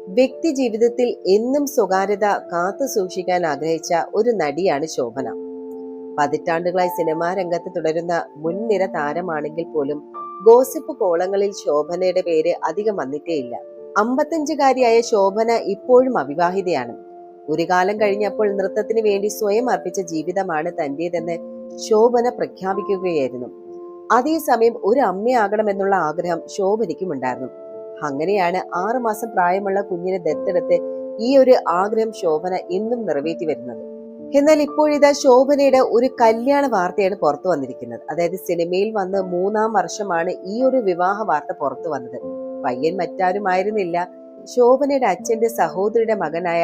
വ്യക്തി ജീവിതത്തിൽ എന്നും സ്വകാര്യത കാത്തു സൂക്ഷിക്കാൻ ആഗ്രഹിച്ച ഒരു നടിയാണ് ശോഭന. പതിറ്റാണ്ടുകളായി സിനിമാ രംഗത്ത് തുടരുന്ന മുൻനിര താരമാണെങ്കിൽ പോലും ഗോസിപ്പ് കോളങ്ങളിൽ ശോഭനയുടെ പേര് അധികം വന്നിട്ടേയില്ല. 55-കാരിയായ ശോഭന ഇപ്പോഴും അവിവാഹിതയാണ്. ഒരു കാലം കഴിഞ്ഞപ്പോൾ നൃത്തത്തിന് വേണ്ടി സ്വയം അർപ്പിച്ച ജീവിതമാണ് തന്റേതെന്ന് ശോഭന പ്രഖ്യാപിക്കുകയായിരുന്നു. അതേസമയം ഒരു അമ്മയാകണമെന്നുള്ള ആഗ്രഹം ശോഭനയ്ക്കും ഉണ്ടായിരുന്നു. അങ്ങനെയാണ് 6 മാസം പ്രായമുള്ള കുഞ്ഞിനെ ദത്തെടുത്ത് ഈ ഒരു ആഗ്രഹം ശോഭന ഇന്നും നിറവേറ്റി വരുന്നത്. എന്നാൽ ഇപ്പോഴിതാ ശോഭനയുടെ ഒരു കല്യാണ വാർത്തയാണ് പുറത്തു വന്നിരിക്കുന്നത്. അതായത് സിനിമയിൽ വന്ന് 3-ാം വർഷമാണ് ഈ ഒരു വിവാഹ വാർത്ത പുറത്തു വന്നത്. പയ്യൻ മറ്റാരുമായിരുന്നില്ല, ശോഭനയുടെ അച്ഛന്റെ സഹോദരിയുടെ മകനായ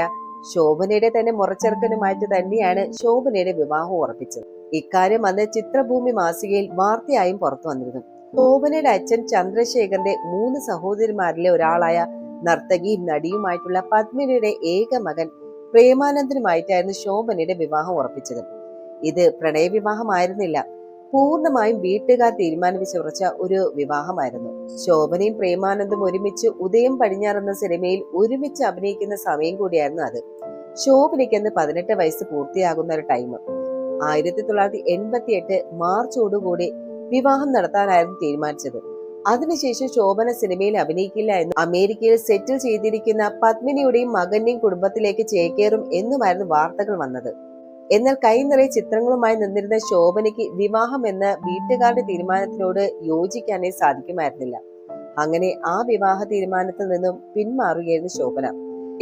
ശോഭനയുടെ തന്നെ മുറച്ചെറുക്കനുമായിട്ട് തന്നെയാണ് ശോഭനയുടെ വിവാഹം ഉറപ്പിച്ചത്. ഇക്കാര്യം അന്ന് ചിത്രഭൂമി മാസികയിൽ വാർത്തയായും പുറത്തു വന്നിരുന്നു. ശോഭനയുടെ അച്ഛൻ ചന്ദ്രശേഖരന്റെ 3 സഹോദരിമാരിലെ ഒരാളായ നർത്തകിയും നടിയുമായിട്ടുള്ള പത്മിനിയുടെ ഏക മകൻ പ്രേമാനന്ദനുമായിട്ടായിരുന്നു ശോഭനയുടെ വിവാഹം ഉറപ്പിച്ചത്. ഇത് പ്രണയവിവാഹമായിരുന്നില്ല, പൂർണ്ണമായും വീട്ടുകാർ തീരുമാനിച്ചുറച്ച ഒരു വിവാഹമായിരുന്നു. ശോഭനയും പ്രേമാനന്ദും ഒരുമിച്ച് ഉദയം പടിഞ്ഞാറ് എന്ന സിനിമയിൽ ഒരുമിച്ച് അഭിനയിക്കുന്ന സമയം കൂടിയായിരുന്നു അത്. ശോഭനയ്ക്ക് 18 വയസ്സ് പൂർത്തിയാകുന്ന ഒരു ടൈം. 1988 മാർച്ചോടുകൂടി വിവാഹം നടത്താനായിരുന്നു തീരുമാനിച്ചത്. അതിനുശേഷം ശോഭന സിനിമയിൽ അഭിനയിക്കില്ല എന്നും അമേരിക്കയിൽ സെറ്റിൽ ചെയ്തിരിക്കുന്ന പത്മിനിയുടെയും മകന്റെയും കുടുംബത്തിലേക്ക് ചേക്കേറും എന്നുമായിരുന്നു വാർത്തകൾ വന്നത്. എന്നാൽ കൈനിറയെ ചിത്രങ്ങളുമായി നിന്നിരുന്ന ശോഭനയ്ക്ക് വിവാഹം എന്ന വീട്ടുകാരുടെ തീരുമാനത്തിനോട് യോജിക്കാനേ സാധിക്കുമായിരുന്നില്ല. അങ്ങനെ ആ വിവാഹ തീരുമാനത്തിൽ നിന്നും പിന്മാറുകയായിരുന്നു ശോഭന.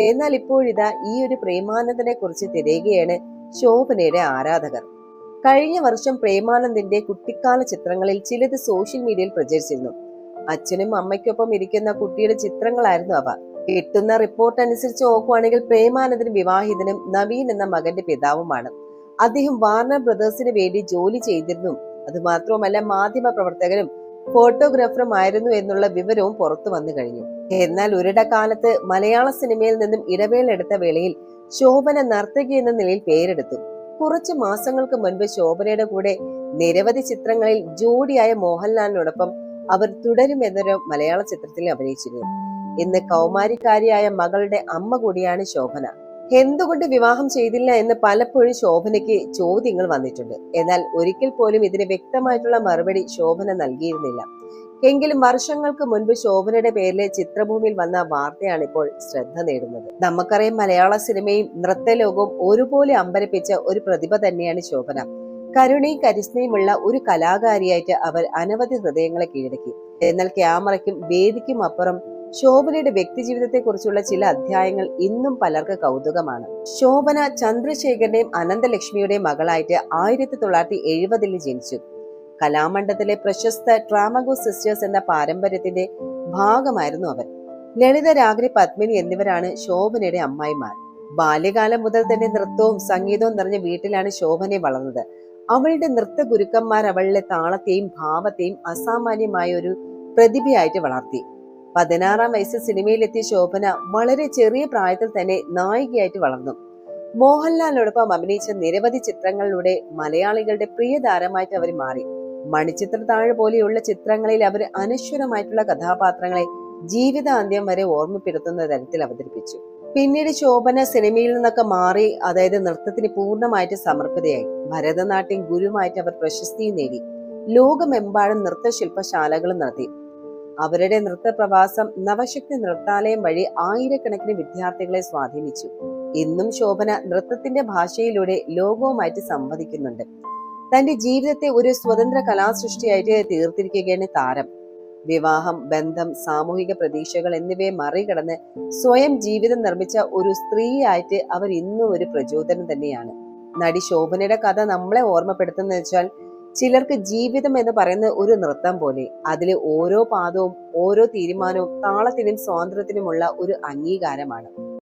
എന്നാൽ ഇപ്പോഴിതാ ഈ ഒരു പ്രേമാനന്ദനെ കുറിച്ച് തിരയുകയാണ് ശോഭനയുടെ ആരാധകർ. കഴിഞ്ഞ വർഷം പ്രേമാനന്ദിന്റെ കുട്ടിക്കാല ചിത്രങ്ങളിൽ ചിലത് സോഷ്യൽ മീഡിയയിൽ പ്രചരിച്ചിരുന്നു. അച്ഛനും അമ്മയ്ക്കൊപ്പം ഇരിക്കുന്ന കുട്ടിയുടെ ചിത്രങ്ങളായിരുന്നു അവ. കിട്ടുന്ന റിപ്പോർട്ട് അനുസരിച്ച് നോക്കുവാണെങ്കിൽ പ്രേമാനന്ദൻ വിവാഹിതനും നവീൻ എന്ന മകന്റെ പിതാവുമാണ്. അദ്ദേഹം വാർണർ ബ്രദേഴ്സിന് വേണ്ടി ജോലി ചെയ്തിരുന്നു. അതുമാത്രവുമല്ല, മാധ്യമ പ്രവർത്തകനും ഫോട്ടോഗ്രാഫറും ആയിരുന്നു എന്നുള്ള വിവരവും പുറത്തു വന്നു കഴിഞ്ഞു. എന്നാൽ ഒരിടക്കാലത്ത് മലയാള സിനിമയിൽ നിന്നും ഇടവേള എടുത്ത വേളയിൽ ശോഭന നർത്തകി എന്ന നിലയിൽ പേരെടുത്തു. കുറച്ചു മാസങ്ങൾക്ക് മുൻപ് ശോഭനയുടെ കൂടെ നിരവധി ചിത്രങ്ങളിൽ ജോഡിയായ മോഹൻലാലിനോടൊപ്പം അവർ തുടരും എന്നൊരു മലയാള ചിത്രത്തിൽ അഭിനയിച്ചിരുന്നു. ഇന്ന് കൗമാരിക്കാരിയായ മകളുടെ അമ്മ കൂടിയാണ് ശോഭന. എന്തുകൊണ്ട് വിവാഹം ചെയ്തില്ല എന്ന് പലപ്പോഴും ശോഭനയ്ക്ക് ചോദ്യങ്ങൾ വന്നിട്ടുണ്ട്. എന്നാൽ ഒരിക്കൽ പോലും ഇതിന് വ്യക്തമായിട്ടുള്ള മറുപടി ശോഭന നൽകിയിരുന്നില്ല. എങ്കിലും വർഷങ്ങൾക്ക് മുൻപ് ശോഭനയുടെ പേരിലെ ചിത്രഭൂമിയിൽ വന്ന വാർത്തയാണ് ഇപ്പോൾ ശ്രദ്ധ നേടുന്നത്. നമുക്കറിയാം, മലയാള സിനിമയും നൃത്തലോകവും ഒരുപോലെ അമ്പരപ്പിച്ച ഒരു പ്രതിഭ തന്നെയാണ് ശോഭന. കരുണയും കരിസ്മയുമുള്ള ഒരു കലാകാരിയായിട്ട് അവർ അനവധി ഹൃദയങ്ങളെ കീഴടക്കി. എന്നാൽ ക്യാമറയ്ക്കും വേദിക്കും അപ്പുറം ശോഭനയുടെ വ്യക്തിജീവിതത്തെ കുറിച്ചുള്ള ചില അധ്യായങ്ങൾ ഇന്നും പലർക്ക് കൗതുകമാണ്. ശോഭന ചന്ദ്രശേഖരന്റെയും അനന്തലക്ഷ്മിയുടെയും മകളായിട്ട് 1970 ജനിച്ചു. കലാമണ്ഡലത്തിലെ പ്രശസ്ത ട്രാമഗോ സിസ്റ്റേഴ്സ് എന്ന പാരമ്പര്യത്തിന്റെ ഭാഗമായിരുന്നു അവർ. ലളിത, രാഗ്നി, പത്മിനി എന്നിവരാണ് ശോഭനയുടെ അമ്മായിമാർ. ബാല്യകാലം മുതൽ തന്നെ നൃത്തവും സംഗീതവും നിറഞ്ഞ വീട്ടിലാണ് ശോഭന വളർന്നത്. അവളുടെ നൃത്ത ഗുരുക്കന്മാർ അവളുടെ താളത്തെയും ഭാവത്തെയും അസാമാന്യമായ ഒരു പ്രതിഭയായിട്ട് വളർത്തി. 16-ാം വയസ്സിൽ സിനിമയിലെത്തിയ ശോഭന വളരെ ചെറിയ പ്രായത്തിൽ തന്നെ നായികയായിട്ട് വളർന്നു. മോഹൻലാലിനോടൊപ്പം അഭിനയിച്ച നിരവധി ചിത്രങ്ങളിലൂടെ മലയാളികളുടെ പ്രിയ താരമായിട്ട് അവർ മാറി. മണിച്ചിത്രത്താഴ് പോലെയുള്ള ചിത്രങ്ങളിൽ അവർ അനശ്വരമായിട്ടുള്ള കഥാപാത്രങ്ങളെ ജീവിതാന്ത്യം വരെ ഓർമ്മപ്പെടുത്തുന്ന തരത്തിൽ അവതരിപ്പിച്ചു. പിന്നീട് ശോഭന സിനിമയിൽ നിന്നൊക്കെ മാറി, അതായത് നൃത്തത്തിന് പൂർണ്ണമായിട്ട് സമർപ്പിതയായി. ഭരതനാട്യം ഗുരുവായിട്ട് അവർ പ്രശസ്തിയും നേടി. ലോകമെമ്പാടും നൃത്തശില്പശാലകളും നടത്തി. അവരുടെ നൃത്തപ്രവാസം നവശക്തി നൃത്താലയം വഴി ആയിരക്കണക്കിന് വിദ്യാർത്ഥികളെ സ്വാധീനിച്ചു. ഇന്നും ശോഭന നൃത്തത്തിന്റെ ഭാഷയിലൂടെ ലോകവുമായിട്ട് സംവദിക്കുന്നുണ്ട്. തന്റെ ജീവിതത്തെ ഒരു സ്വതന്ത്ര കലാസൃഷ്ടിയായിട്ട് തീർത്തിരിക്കുകയാണ് താരം. വിവാഹം, ബന്ധം, സാമൂഹിക പ്രതീക്ഷകൾ എന്നിവയെ മറികടന്ന് സ്വയം ജീവിതം നിർമ്മിച്ച ഒരു സ്ത്രീയായിട്ട് അവർ ഇന്നും ഒരു പ്രചോദനം തന്നെയാണ്. നടി ശോഭനയുടെ കഥ നമ്മളെ ഓർമ്മപ്പെടുത്തുന്ന വെച്ചാൽ, ചിലർക്ക് ജീവിതം എന്ന് പറയുന്ന ഒരു നൃത്തം പോലെ അതിലെ ഓരോ പാദവും ഓരോ തീരുമാനവും താളത്തിനും സ്വാതന്ത്ര്യത്തിനുമുള്ള ഒരു അംഗീകാരമാണ്.